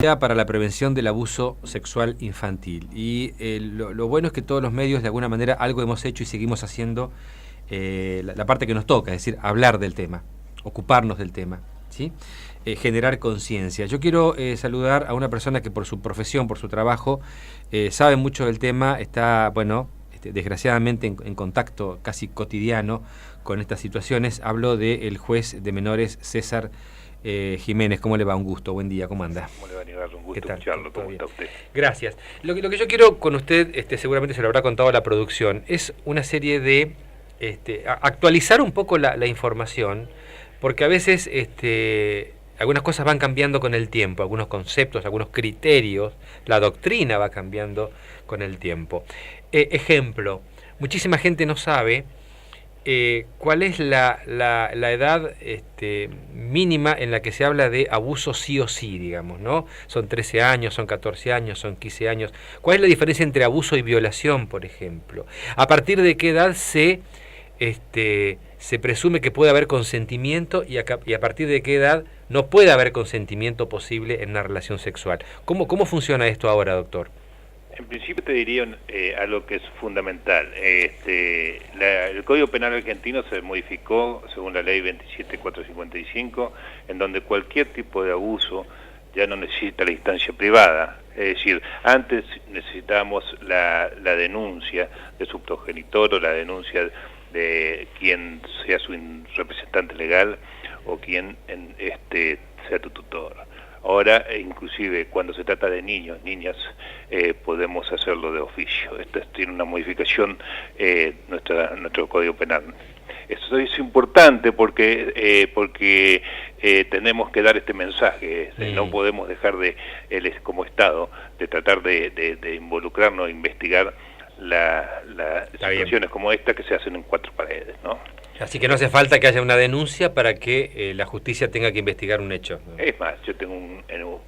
Para la prevención del abuso sexual infantil. Y lo bueno es que todos los medios, de alguna manera, algo hemos hecho y seguimos haciendo la parte que nos toca, es decir, hablar del tema, ocuparnos del tema, ¿sí? Generar conciencia. Yo quiero saludar a una persona que por su profesión, por su trabajo, sabe mucho del tema, está, bueno, desgraciadamente en contacto casi cotidiano con estas situaciones. Hablo del juez de menores César Jiménez. ¿Cómo le va? Un gusto, buen día, ¿cómo anda? ¿Cómo le va a negar? Un gusto escucharlo, ¿cómo está usted? Gracias. Lo que yo quiero con usted, seguramente se lo habrá contado la producción, es una serie de actualizar un poco la información, porque a veces algunas cosas van cambiando con el tiempo, algunos conceptos, algunos criterios, la doctrina va cambiando con el tiempo. Ejemplo, muchísima gente no sabe ¿cuál es la edad mínima en la que se habla de abuso sí o sí, digamos, ¿no? Son 13 años, son 14 años, son 15 años. ¿Cuál es la diferencia entre abuso y violación, por ejemplo? ¿A partir de qué edad se presume que puede haber consentimiento y a partir de qué edad no puede haber consentimiento posible en una relación sexual? ¿Cómo funciona esto ahora, doctor? En principio te diría algo que es fundamental. El Código Penal argentino se modificó según la ley 27455, en donde cualquier tipo de abuso ya no necesita la instancia privada. Es decir, antes necesitábamos la denuncia de su progenitor o la denuncia de quien sea su representante legal o quien sea tu tutor. Ahora, inclusive, cuando se trata de niños, niñas, podemos hacerlo de oficio. Esto tiene una modificación nuestro Código Penal. Eso es importante porque tenemos que dar este mensaje. No podemos dejar como Estado, de tratar de involucrarnos, investigar las situaciones como esta que se hacen en cuatro paredes, ¿no? Así que no hace falta que haya una denuncia para que la justicia tenga que investigar un hecho, ¿no? Es más, yo tengo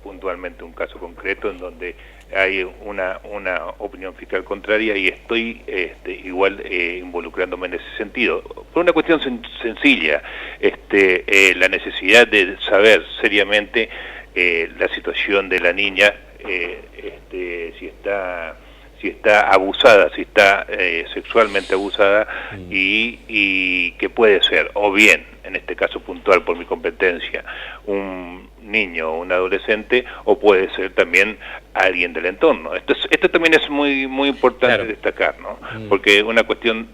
puntualmente un caso concreto en donde hay una opinión fiscal contraria y estoy igual involucrándome en ese sentido. Por una cuestión sencilla, la necesidad de saber seriamente la situación de la niña, si está abusada, si está sexualmente abusada y que puede ser, o bien, en este caso puntual por mi competencia, un niño o un adolescente, o puede ser también alguien del entorno. Esto también es muy importante destacar, ¿no? Porque una cuestión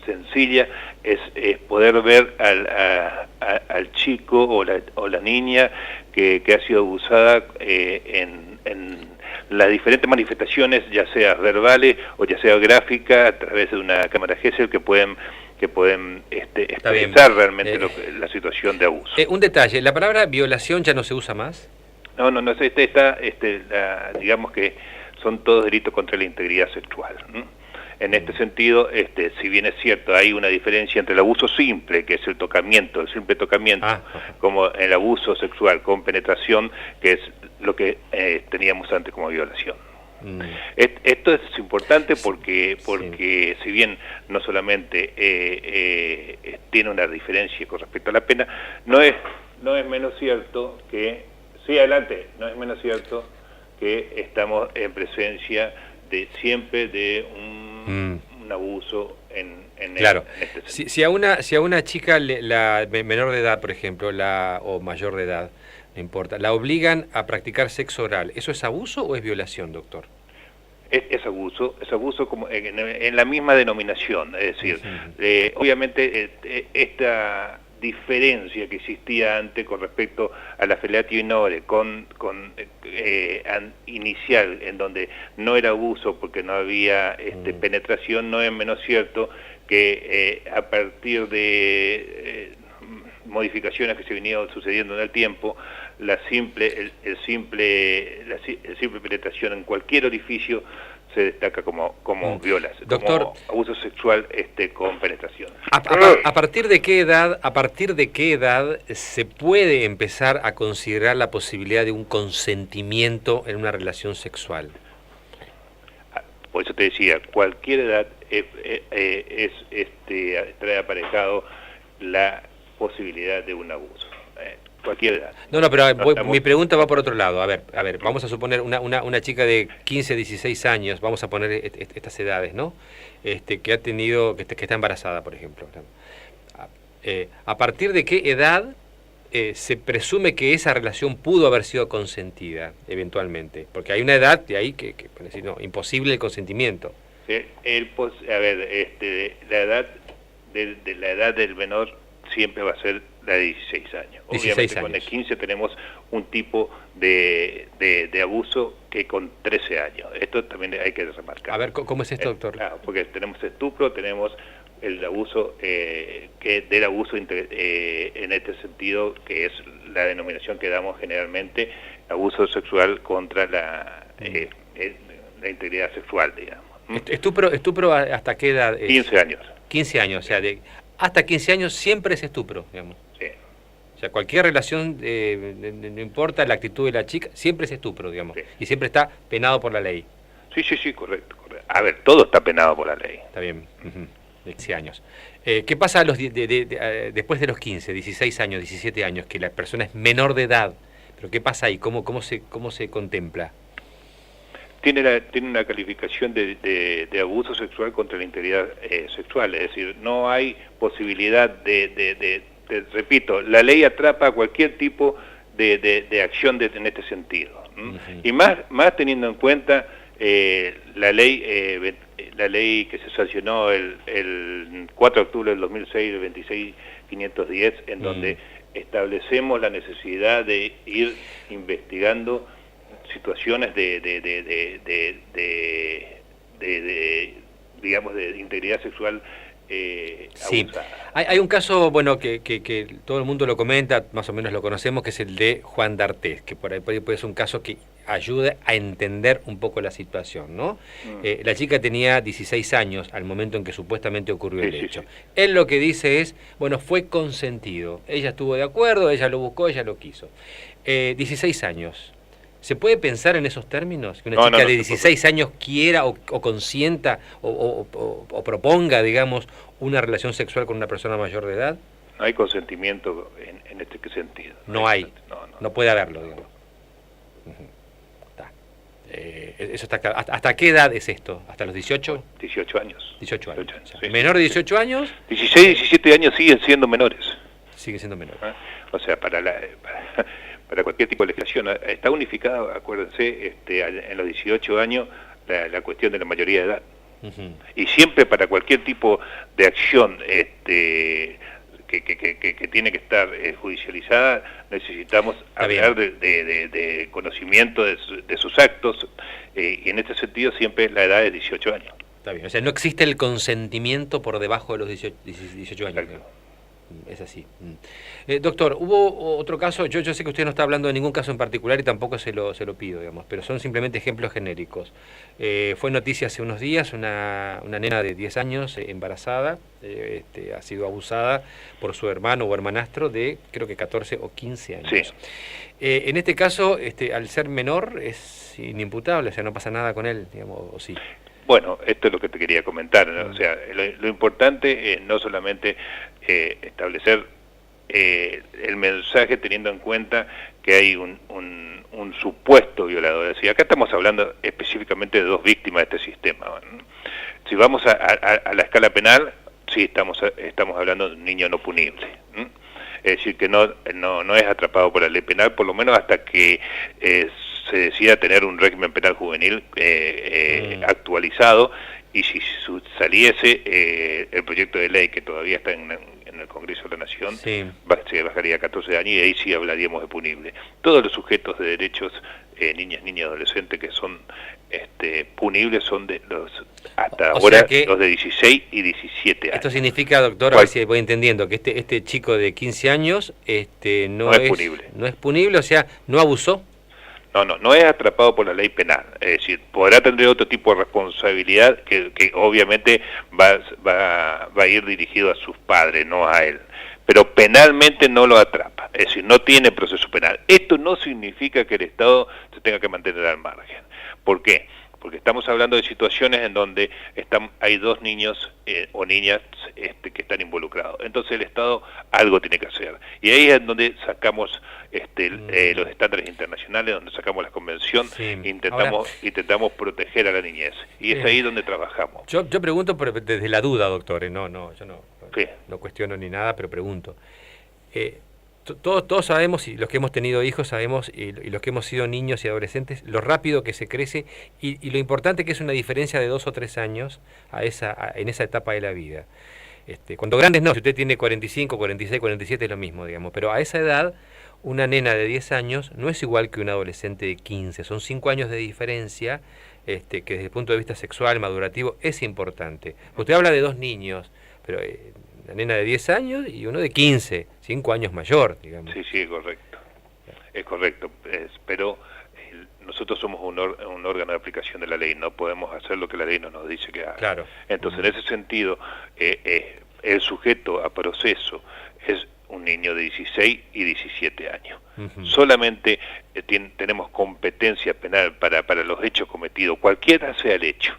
sencilla es poder ver al chico o la niña que ha sido abusada en las diferentes manifestaciones, ya sea verbales o ya sea gráficas, a través de una cámara Gesell que pueden expresar realmente la situación de abuso. Un detalle, ¿la palabra violación ya no se usa más? No, digamos que son todos delitos contra la integridad sexual. En este sentido, si bien es cierto, hay una diferencia entre el abuso simple, que es el simple tocamiento, como el abuso sexual con penetración, que es lo que teníamos antes como violación. Esto es importante porque si bien no solamente tiene una diferencia con respecto a la pena, no es menos cierto que, no es menos cierto que estamos en presencia siempre de un abuso en este sentido. Si a una chica, la menor de edad, por ejemplo, o mayor de edad, no importa, la obligan a practicar sexo oral, ¿eso es abuso o es violación, doctor? Es abuso como en la misma denominación, es decir, obviamente esta diferencia que existía antes con respecto a la felatio inore inicial, en donde no era abuso porque no había penetración, no es menos cierto que a partir de modificaciones que se venían sucediendo en el tiempo, la simple penetración en cualquier orificio se destaca como violación, doctor, como abuso sexual con penetración. ¿A partir de qué edad se puede empezar a considerar la posibilidad de un consentimiento en una relación sexual? Por eso te decía, cualquier edad trae aparejado la posibilidad de un abuso. cualquier edad. No, pero No estamos... mi pregunta va por otro lado. A ver, vamos a suponer una chica de 15, 16 años, vamos a poner estas edades, ¿no? Que ha tenido, que está embarazada, por ejemplo. ¿A partir de qué edad se presume que esa relación pudo haber sido consentida, eventualmente? Porque hay una edad de ahí que decir, no, imposible el consentimiento. La edad de la edad del menor siempre va a ser la de 16 años. 16 Obviamente años. con el 15 tenemos un tipo de abuso que con 13 años. Esto también hay que remarcar. A ver, ¿cómo es esto, doctor? Claro, porque tenemos estupro, tenemos el abuso, del abuso en este sentido, que es la denominación que damos generalmente, abuso sexual contra la integridad sexual, digamos. ¿Estupro hasta qué edad es? 15 años. 15 años, o sea, hasta 15 años siempre es estupro, digamos. Sí. O sea, cualquier relación, no importa la actitud de la chica, siempre es estupro, digamos. Sí. Y siempre está penado por la ley. Sí, correcto. A ver, todo está penado por la ley. Está bien. De 15 años. ¿Qué pasa después de los 15, 16 años, 17 años, que la persona es menor de edad? ¿Pero qué pasa ahí? ¿Cómo se contempla? Tiene una calificación de abuso sexual contra la integridad sexual, es decir, no hay posibilidad repito, la ley atrapa a cualquier tipo de acción en este sentido. Y más teniendo en cuenta la ley que se sancionó el 4 de octubre del 2006, el 26510, en donde establecemos la necesidad de ir investigando situaciones digamos, de integridad sexual abusada. Hay un caso, bueno, que todo el mundo lo comenta, más o menos lo conocemos, que es el de Juan D'Artés, que por ahí puede ser un caso que ayuda a entender un poco la situación, ¿no? La chica tenía 16 años al momento en que supuestamente ocurrió el hecho. Sí. Él lo que dice es, bueno, fue consentido. Ella estuvo de acuerdo, ella lo buscó, ella lo quiso. 16 años. ¿Se puede pensar en esos términos? Que una chica de 16 años quiera o consienta o proponga, digamos, una relación sexual con una persona mayor de edad. No hay consentimiento en este sentido. No puede haberlo, digamos. Eso está claro. ¿Hasta qué edad es esto? ¿Hasta los 18? 18 años. 18 años. Sí. ¿Menor de 18 años? 16, 17 años siguen siendo menores. Siguen siendo menores. O sea, para cualquier tipo de legislación. Está unificada, acuérdense, en los 18 años la cuestión de la mayoría de edad. Y siempre para cualquier tipo de acción que tiene que estar judicializada, necesitamos hablar de conocimiento de sus actos, y en este sentido siempre la edad es 18 años. Está bien, o sea, no existe el consentimiento por debajo de los 18 años. Exacto. Es así. Doctor, hubo otro caso, yo sé que usted no está hablando de ningún caso en particular y tampoco se lo pido, digamos, pero son simplemente ejemplos genéricos. Fue noticia hace unos días, una nena de 10 años embarazada, ha sido abusada por su hermano o hermanastro de creo que 14 o 15 años. Sí. En este caso, al ser menor es inimputable, o sea, no pasa nada con él, digamos, o sí. Bueno, esto es lo que te quería comentar, ¿no? O sea, lo importante es no solamente establecer el mensaje teniendo en cuenta que hay un supuesto violador. Es decir, acá estamos hablando específicamente de dos víctimas de este sistema, ¿no? Si vamos a la escala penal, sí estamos hablando de un niño no punible, ¿no? Es decir, que no es atrapado por la ley penal, por lo menos hasta que se decida tener un régimen penal juvenil actualizado, y si saliese el proyecto de ley que todavía está en el Congreso de la Nación, se bajaría a 14 años y ahí sí hablaríamos de punible. Todos los sujetos de derechos, niñas y adolescentes que son punibles son de los hasta ahora los de 16 y 17 años. Esto significa, doctor, a ver si voy entendiendo, que este chico de 15 años no es punible. No es punible, o sea, no abusó. No es atrapado por la ley penal. Es decir, podrá tener otro tipo de responsabilidad que obviamente va a ir dirigido a sus padres, no a él. Pero penalmente no lo atrapa. Es decir, no tiene proceso penal. Esto no significa que el Estado se tenga que mantener al margen. ¿Por qué? porque estamos hablando de situaciones en donde hay dos niños o niñas que están involucrados. Entonces el Estado algo tiene que hacer. Y ahí es donde sacamos los estándares internacionales, donde sacamos la convención, intentamos proteger a la niñez. Y es ahí donde trabajamos. Yo pregunto desde la duda, doctor, yo no cuestiono ni nada, pero pregunto. Todos sabemos, y los que hemos tenido hijos sabemos, y los que hemos sido niños y adolescentes, lo rápido que se crece y lo importante que es una diferencia de 2 o 3 años en esa etapa de la vida. Cuando grandes no, si usted tiene 45, 46, 47 es lo mismo, digamos, pero a esa edad una nena de 10 años no es igual que un adolescente de 15, son 5 años de diferencia, que desde el punto de vista sexual, madurativo, es importante. Usted habla de 2 niños, pero la nena de 10 años y uno de 15, 5 años mayor, digamos. Sí, es correcto. Es correcto, pero nosotros somos un órgano de aplicación de la ley, no podemos hacer lo que la ley no nos dice que haga. Claro. Entonces, en ese sentido, el sujeto a proceso es un niño de 16 y 17 años. Solamente tenemos competencia penal para los hechos cometidos, cualquiera sea el hecho,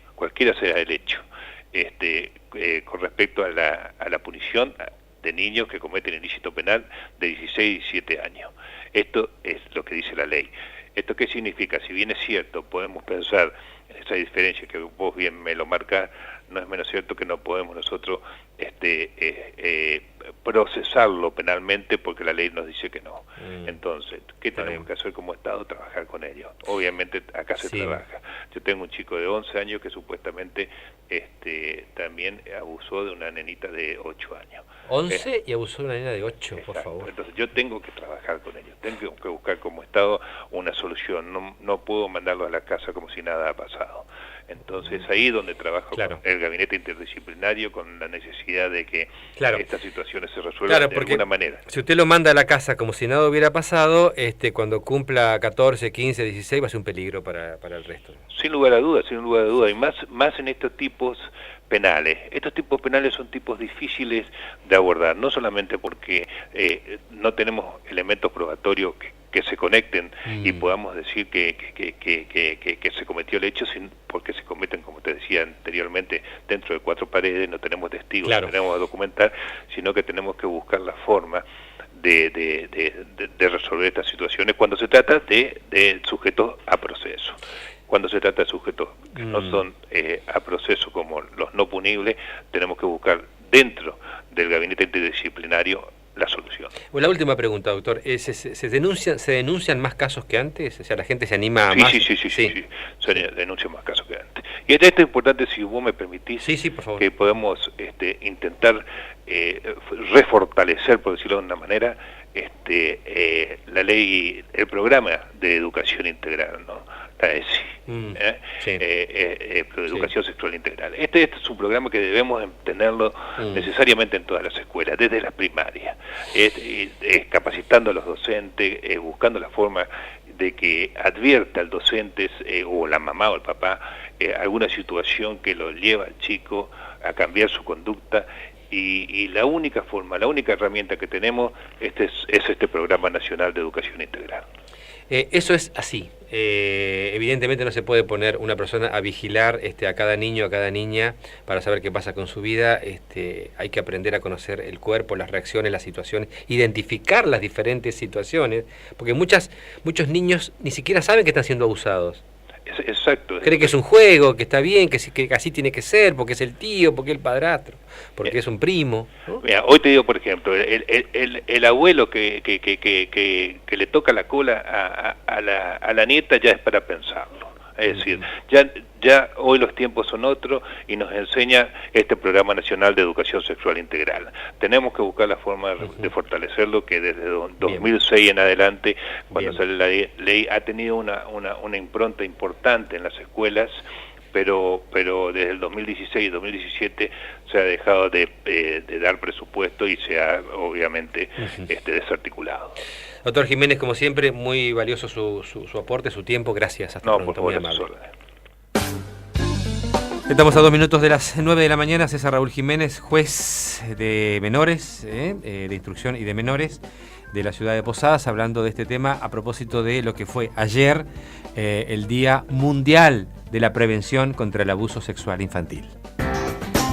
con respecto a la punición de niños que cometen ilícito penal de 16 y 17 años. Esto es lo que dice la ley. ¿Esto qué significa? Si bien es cierto, podemos pensar en esa diferencia que vos bien me lo marcás, no es menos cierto que no podemos nosotros procesarlo penalmente porque la ley nos dice que no. Entonces, ¿qué tenemos que hacer como Estado? Trabajar con ellos. Obviamente acá se trabaja. Yo tengo un chico de 11 años que supuestamente también abusó de una nenita de 8 años. 11 y abusó de una nena de 8, exacto. Por favor. Entonces yo tengo que trabajar con ellos, tengo que buscar como Estado una solución, no puedo mandarlos a la casa como si nada ha pasado. Entonces ahí donde trabajo con el gabinete interdisciplinario, con la necesidad de que estas situaciones se resuelvan de alguna manera. Si usted lo manda a la casa como si nada hubiera pasado, cuando cumpla 14, 15, 16 va a ser un peligro para el resto. Sin lugar a dudas, y más en estos tipos penales. Estos tipos penales son tipos difíciles de abordar, no solamente porque no tenemos elementos probatorios que se conecten y podamos decir que se cometió el hecho, porque se cometen, como te decía anteriormente, dentro de 4 paredes, no tenemos testigos, no tenemos que documentar, sino que tenemos que buscar la forma de resolver estas situaciones cuando se trata de sujetos a proceso. Cuando se trata de sujetos que no son a proceso como los no punibles, tenemos que buscar dentro del gabinete interdisciplinario la solución. Bueno, la última pregunta, doctor. ¿Se denuncian más casos que antes? O sea, ¿la gente se anima más? Sí. Se denuncian más casos que antes. Y esto es importante, si vos me permitís, por favor, que podemos intentar refortalecer, por decirlo de una manera, la ley, el programa de educación integral, ¿no? La ESI, educación sexual integral. Este es un programa que debemos tenerlo necesariamente en todas las escuelas, desde las primarias, capacitando a los docentes, buscando la forma de que advierta al docente o la mamá o el papá alguna situación que lo lleva al chico a cambiar su conducta. Y la única forma, la única herramienta que tenemos es este Programa Nacional de Educación Integral. Eso es así. Evidentemente no se puede poner una persona a vigilar a cada niño, a cada niña, para saber qué pasa con su vida. Hay que aprender a conocer el cuerpo, las reacciones, las situaciones, identificar las diferentes situaciones, porque muchos niños ni siquiera saben que están siendo abusados. Exacto. Cree que es un juego, que está bien, que así tiene que ser, porque es el tío, porque es el padrastro, porque es un primo, ¿no? Mira, hoy te digo, por ejemplo, el abuelo que le toca la cola a la nieta ya es para pensarlo. Es decir, ya hoy los tiempos son otros y nos enseña este Programa Nacional de Educación Sexual Integral. Tenemos que buscar la forma de fortalecerlo, que desde 2006 en adelante, cuando sale la ley, ha tenido una impronta importante en las escuelas, pero desde el 2016 y 2017 se ha dejado de dar presupuesto y se ha obviamente desarticulado. Doctor Jiménez, como siempre, muy valioso su aporte, su tiempo. Gracias. Hasta pronto. Por favor, muy amable. Estamos a 2 minutos de las 9 de la mañana. César Raúl Jiménez, juez de menores, de instrucción y de menores. de la ciudad de Posadas, hablando de este tema a propósito de lo que fue ayer el Día Mundial de la Prevención contra el Abuso Sexual Infantil.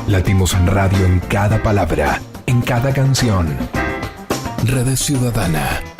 Latimos en radio en cada palabra, en cada canción. Red Ciudadana.